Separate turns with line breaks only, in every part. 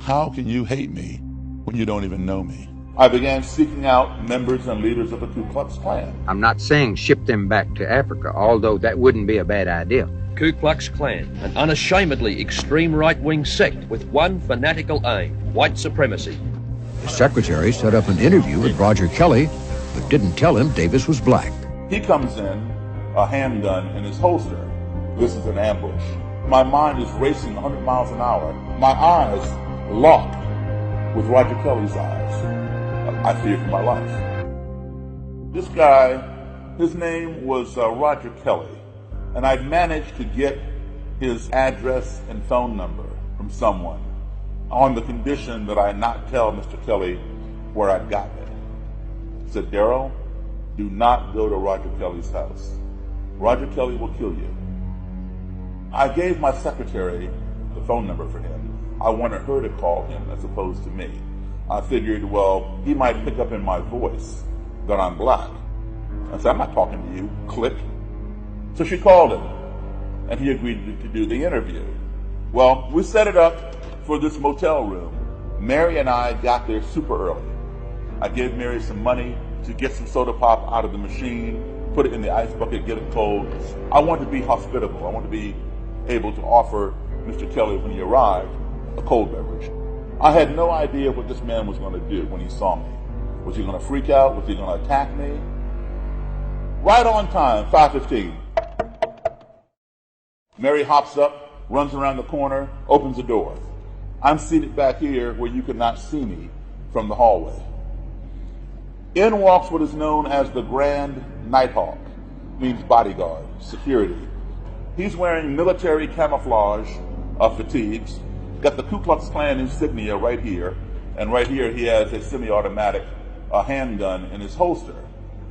How can you hate me when you don't even know me? I began seeking out members and leaders of the Ku Klux Klan.
I'm not saying ship them back to Africa, although that wouldn't be a bad idea.
Ku Klux Klan, an unashamedly extreme right-wing sect with one fanatical aim, white supremacy.
The secretary set up an interview with Roger Kelly, but didn't tell him Davis was black.
He comes in, a handgun in his holster. This is an ambush. My mind is racing 100 miles an hour. My eyes locked with Roger Kelly's eyes. I fear for my life. This guy, his name was Roger Kelly, and I'd managed to get his address and phone number from someone on the condition that I not tell Mr. Kelly where I'd gotten it. He said, Daryl, do not go to Roger Kelly's house. Roger Kelly will kill you. I gave my secretary the phone number for him. I wanted her to call him as opposed to me. I figured, well, he might pick up in my voice that I'm black. I said, I'm not talking to you, click. So she called him, and he agreed to do the interview. Well, we set it up for this motel room. Mary and I got there super early. I gave Mary some money to get some soda pop out of the machine, put it in the ice bucket, get it cold. I wanted to be hospitable. I wanted to be able to offer Mr. Kelly, when he arrived, a cold beverage. I had no idea what this man was going to do when he saw me. Was he going to freak out? Was he going to attack me? Right on time, 5:15. Mary hops up, runs around the corner, opens the door. I'm seated back here where you could not see me from the hallway. In walks what is known as the Grand Nighthawk, means bodyguard, security. He's wearing military camouflage fatigues, got the Ku Klux Klan insignia right here, and right here he has a semi-automatic handgun in his holster.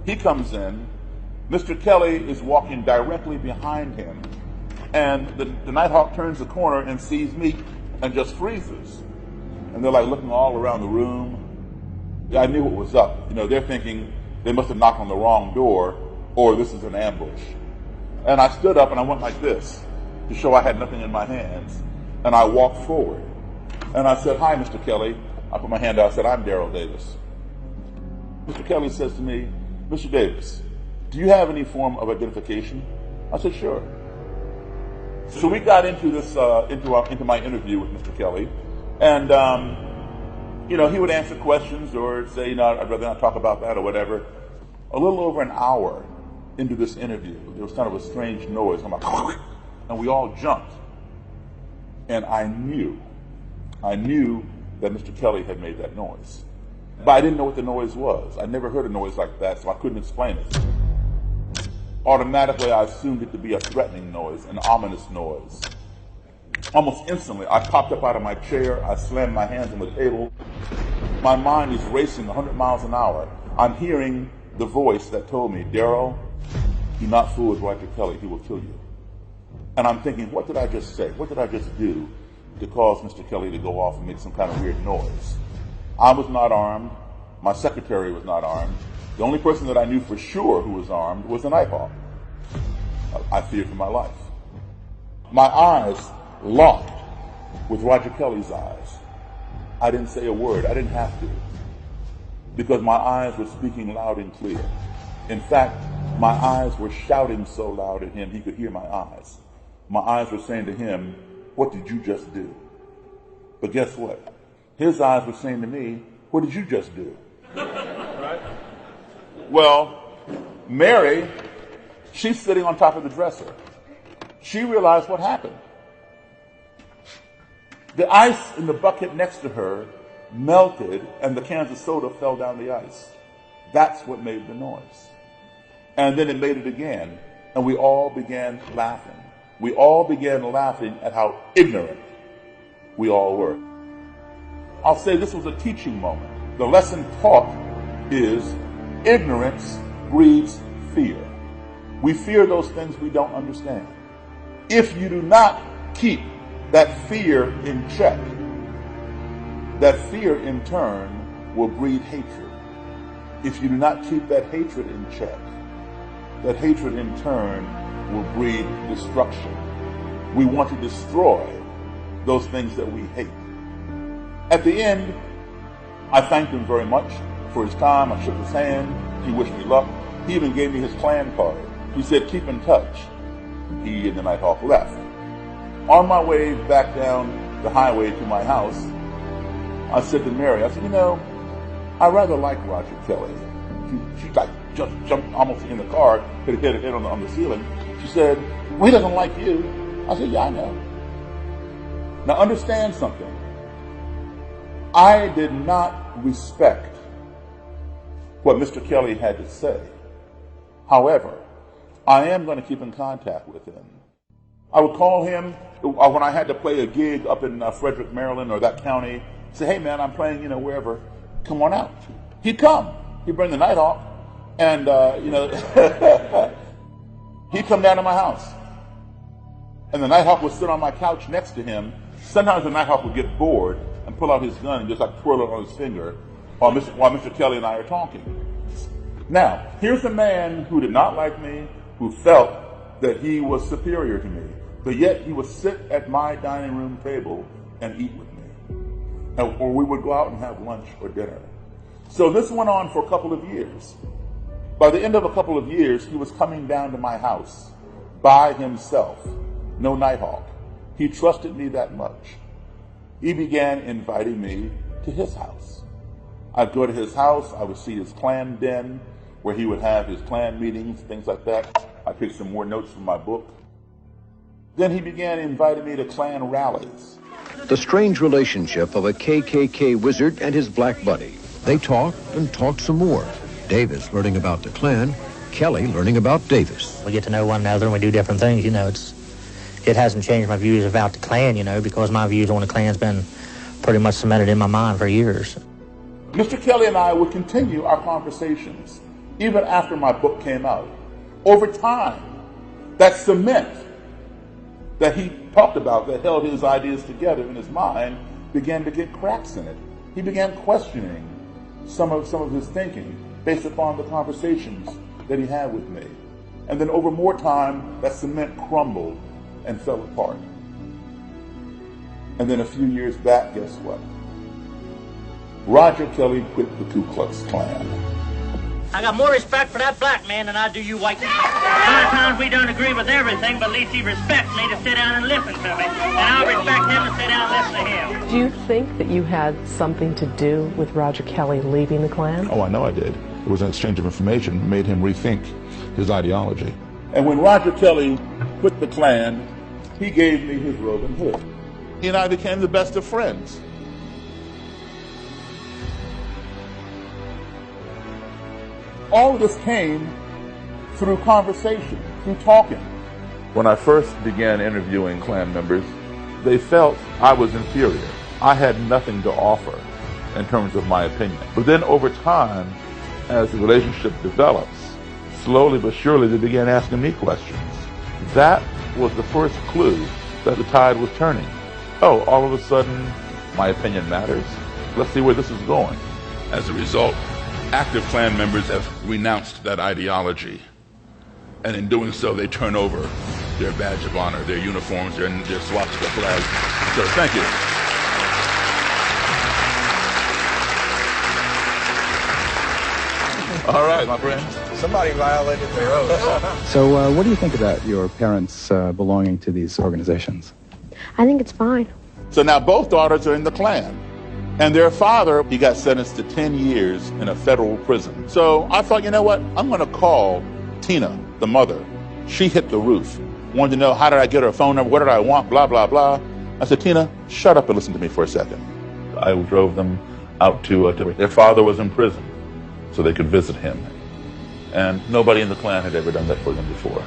He comes in, Mr. Kelly is walking directly behind him, and the Nighthawk turns the corner and sees me and just freezes. And they're like looking all around the room. I knew what was up. You know, they're thinking they must have knocked on the wrong door, or this is an ambush. And I stood up and I went like this to show I had nothing in my hands. And I walked forward. And I said, hi, Mr. Kelly. I put my hand out. I said, I'm Daryl Davis. Mr. Kelly says to me, Mr. Davis, do you have any form of identification? I said, sure. So we got into this, into my interview with Mr. Kelly. And, you know, he would answer questions or say, you know, I'd rather not talk about that or whatever. A little over an hour into this interview, there was kind of a strange noise. I'm like, and we all jumped. And I knew that Mr. Kelly had made that noise. But I didn't know what the noise was. I never heard a noise like that, so I couldn't explain it. Automatically, I assumed it to be a threatening noise, an ominous noise. Almost instantly, I popped up out of my chair. I slammed my hands on the table. My mind is racing 100 miles an hour. I'm hearing the voice that told me, Daryl, do not fool with Roger Kelly. He will kill you. And I'm thinking, what did I just say? What did I just do to cause Mr. Kelly to go off and make some kind of weird noise? I was not armed. My secretary was not armed. The only person that I knew for sure who was armed was the Nighthawk. I feared for my life. My eyes locked with Roger Kelly's eyes. I didn't say a word. I didn't have to, because my eyes were speaking loud and clear. In fact, my eyes were shouting so loud at him he could hear my eyes. My eyes were saying to him, what did you just do? But guess what? His eyes were saying to me, what did you just do? Right? Well, Mary, she's sitting on top of the dresser. She realized what happened. The ice in the bucket next to her melted and the cans of soda fell down the ice. That's what made the noise. And then it made it again, and we all began laughing. We all began laughing at how ignorant we all were. I'll say this was a teaching moment. The lesson taught is ignorance breeds fear. We fear those things we don't understand. If you do not keep that fear in check, that fear in turn will breed hatred. If you do not keep that hatred in check, that hatred in turn will breed destruction. We want to destroy those things that we hate. At the end, I thanked him very much for his time. I shook his hand. He wished me luck. He even gave me his Klan card. He said, keep in touch. He and the Nighthawk left. On my way back down the highway to my house, I said to Mary, I said, you know, I rather like Roger Kelly. She like just jumped almost in the car, hit her head on the ceiling. She said, well, he doesn't like you. I said, yeah, I know. Now understand something. I did not respect what Mr. Kelly had to say. However, I am going to keep in contact with him. I would call him when I had to play a gig up in Frederick, Maryland, or that county. Say, hey man, I'm playing, wherever. Come on out. He'd come. He'd bring the Nighthawk, and he'd come down to my house, and the Nighthawk would sit on my couch next to him. Sometimes the Nighthawk would get bored and pull out his gun and just like twirl it on his finger while Mr. Kelly and I are talking. Now, here's a man who did not like me, who felt that he was superior to me, but yet he would sit at my dining room table and eat with me. Or we would go out and have lunch or dinner. So this went on for a couple of years. By the end of a couple of years, he was coming down to my house by himself, no Nighthawk. He trusted me that much. He began inviting me to his house. I'd go to his house, I would see his Klan den, where he would have his Klan meetings, things like that. I picked some more notes from my book. Then he began inviting me to Klan rallies.
The strange relationship of a KKK wizard and his black buddy. They talked and talked some more. Davis learning about the Klan, Kelly learning about Davis.
We get to know one another and we do different things, It hasn't changed my views about the Klan, because my views on the Klan's been pretty much cemented in my mind for years.
Mr. Kelly and I would continue our conversations, even after my book came out. Over time, that cement that he talked about, that held his ideas together in his mind, began to get cracks in it. He began questioning some of his thinking based upon the conversations that he had with me. And then over more time, that cement crumbled and fell apart. And then a few years back, guess what? Roger Kelly quit the Ku Klux Klan.
I got more respect for that black man than I do you white men. Sometimes we don't agree with everything, but at least he respects me to sit down and listen to me. And I respect him to sit down and listen to him.
Do you think that you had something to do with Roger Kelly leaving the Klan?
Oh, I know I did. It was an exchange of information that made him rethink his ideology. And when Roger Kelly quit the Klan, he gave me his robe and hood. He and I became the best of friends. All of this came through conversation, through talking. When I first began interviewing Klan members, they felt I was inferior. I had nothing to offer in terms of my opinion. But then over time, as the relationship develops, slowly but surely they began asking me questions. That was the first clue that the tide was turning. Oh, all of a sudden, my opinion matters. Let's see where this is going. As a result, active Klan members have renounced that ideology. And in doing so, they turn over their badge of honor, their uniforms, their swastika flags. So thank you. All right, my friend.
Somebody violated their oath.
So what do you think about your parents belonging to these organizations?
I think it's fine.
So now both daughters are in the Klan. And their father, he got sentenced to 10 years in a federal prison. So I thought, you know what? I'm going to call Tina, the mother. She hit the roof. Wanted to know, how did I get her phone number? What did I want? Blah, blah, blah. I said, Tina, shut up and listen to me for a second. I drove them out to their father was in prison, so they could visit him. And nobody in the Klan had ever done that for them before.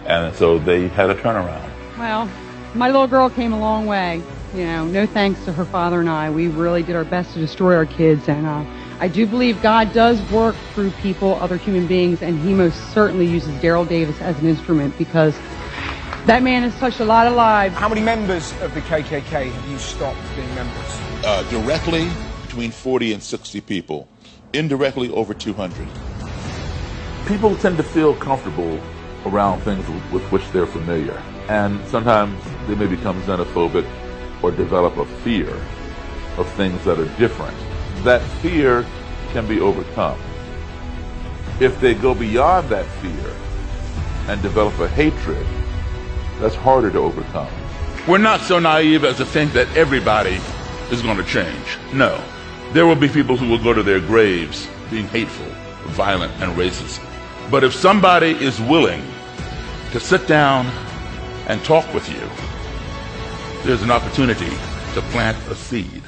And so they had a turnaround.
Well, my little girl came a long way. No thanks to her father and I. We really did our best to destroy our kids. And I do believe God does work through people, other human beings, and he most certainly uses Daryl Davis as an instrument, because that man has touched a lot of lives.
How many members of the KKK have you stopped being members?
Directly, between 40 and 60 people. Indirectly, over 200. People tend to feel comfortable around things with which they're familiar. And sometimes they may become xenophobic or develop a fear of things that are different. That fear can be overcome. If they go beyond that fear and develop a hatred, that's harder to overcome. We're not so naive as to think that everybody is going to change. No. There will be people who will go to their graves being hateful, violent, and racist. But if somebody is willing to sit down and talk with you, there's an opportunity to plant a seed.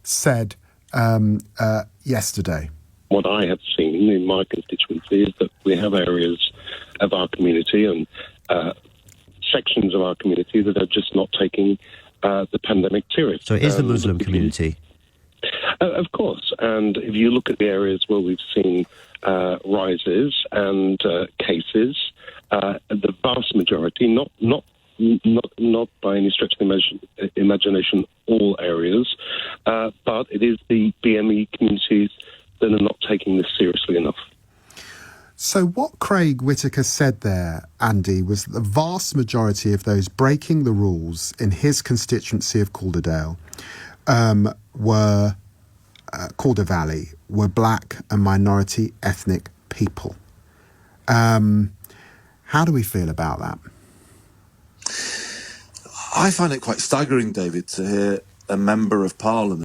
Said yesterday.
What I have seen in my constituency is that we have areas of our community and sections of our community that are just not taking the pandemic serious.
So it is the Muslim community?
Of course. And if you look at the areas where we've seen rises and cases, the vast majority, not by any stretch of imagination, all areas, but it is the BME communities that are not taking this seriously enough.
So what Craig Whitaker said there, Andy, was that the vast majority of those breaking the rules in his constituency of Calderdale Calder Valley, were black and minority ethnic people. How do we feel about that?
I find it quite staggering, David, to hear a member of Parliament